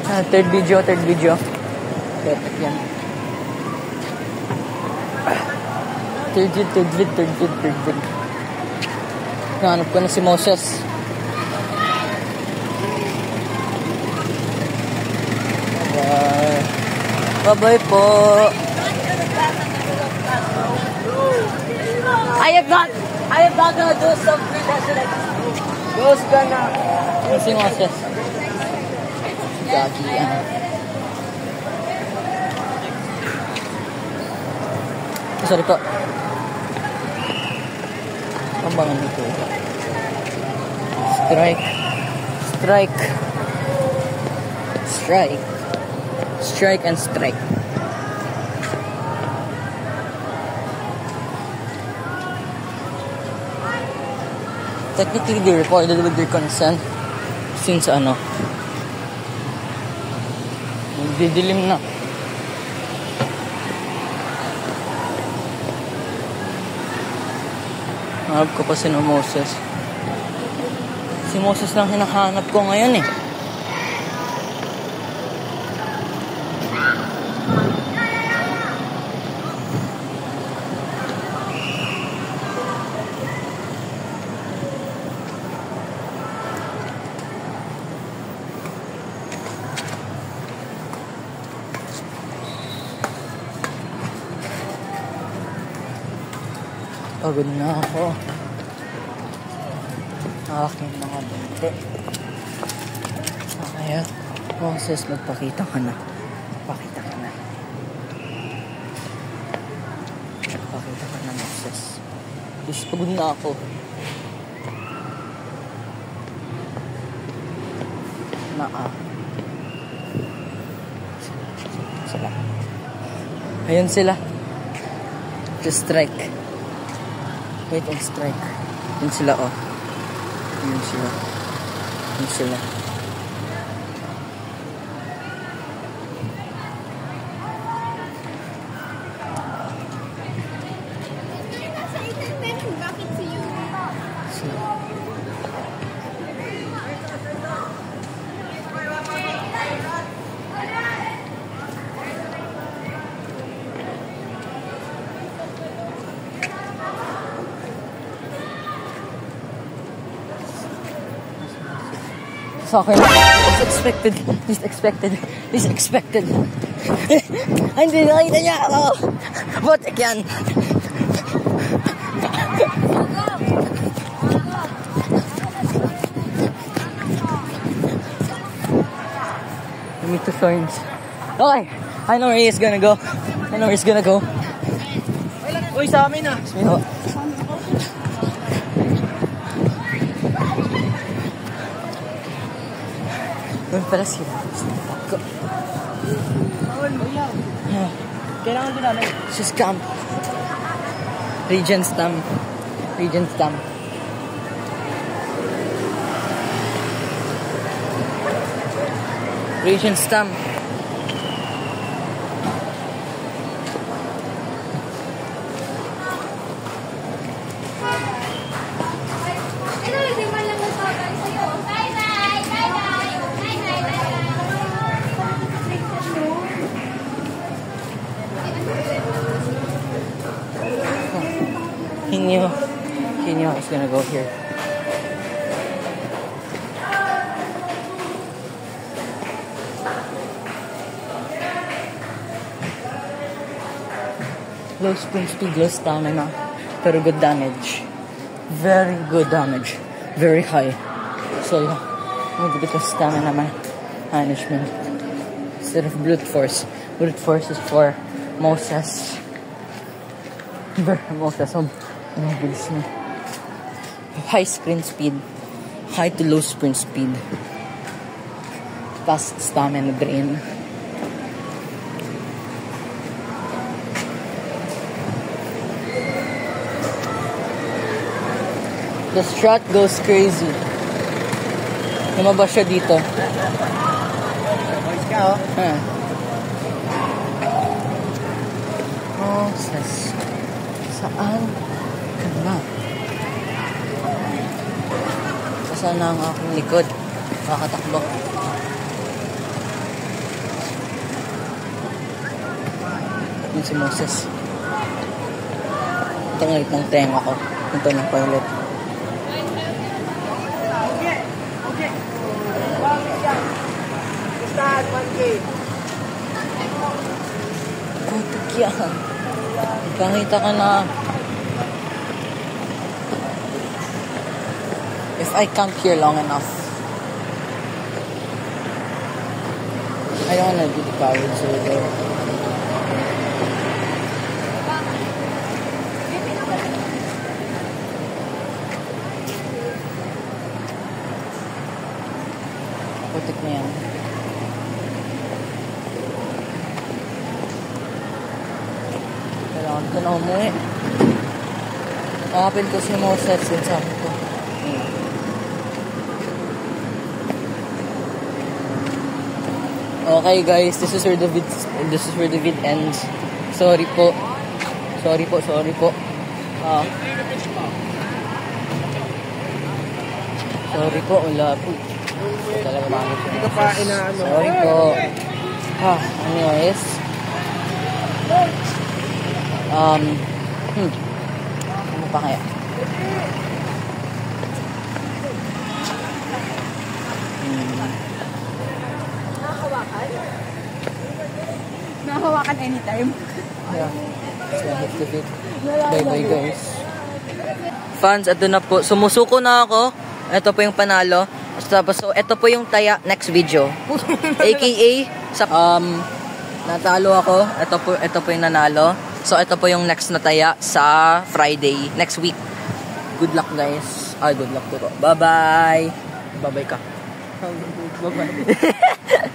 Third video. Perfect yan. Third vid. Nahanap ko na si Moses. Bye-bye po. I have not gonna do something that's Ghost gonna. Si Moses. Gagi yan. Sorry po. Kambangan ito. Strike and strike. Technically, they recorded with their consent since nagdidilim na. Hanap ko pa si Moses. Si Moses lang hinahanap ko ngayon eh. Pagod na ako. Aking mga bunte. Kaya, Moses, magpakita ka na. Magpakita ka na, Moses. Please, pagod na ako. Sila. Ayun sila. Just strike. Wait and strike. Yun sila, oh. Yun sila. Sa akin, least expected. Hindi nakita niya ako. Botek yan. Meet the Thorns. Okay, I know where he's gonna go. Uy, sa amin ah. Doon pala sila. Kailangan din namin. Just camp. Regent's Dam. He knew I was gonna go here. Low sprint speed, low stamina, pero good damage. Very good damage. Very high. So, magigit ka stamina management. Instead of brute force. Brute force is for Moses. High sprint speed, high to low sprint speed, fast stamina drain. The strat goes crazy. Lumabas siya dito. Boys ka, oh. Moses, saan ka na? Saan na ang aking likod? Kakatakbo. natin si Moses. Ito ngayon ng tenga ko. Ito ng toilet. Putik yan. Kahita ka na. If I camp here long enough, I don't wanna do the cowards over there. Putik na yan. Kailangan ko na umuwi. Nakapin ko si Moses yun sabi ko. Okay guys, this is where the vid ends. Sorry po. Sorry po. Sorry po, wala po. Talaga bakit. Hindi ka pa inaano. Sorry po. Anyways. Ano pa kaya? Nakahawakan anytime. Yeah. So, hit the vid. Bye-bye guys. Fans, ito na po. Sumusuko na ako. Ito po yung panalo. Tapos, so, ito po yung taya next video. AKA, natalo ako. Ito po yung nanalo. So, ito po yung next na taya sa Friday, next week. Good luck, guys. Good luck po. Bye-bye. Bye-bye ka. Bye-bye.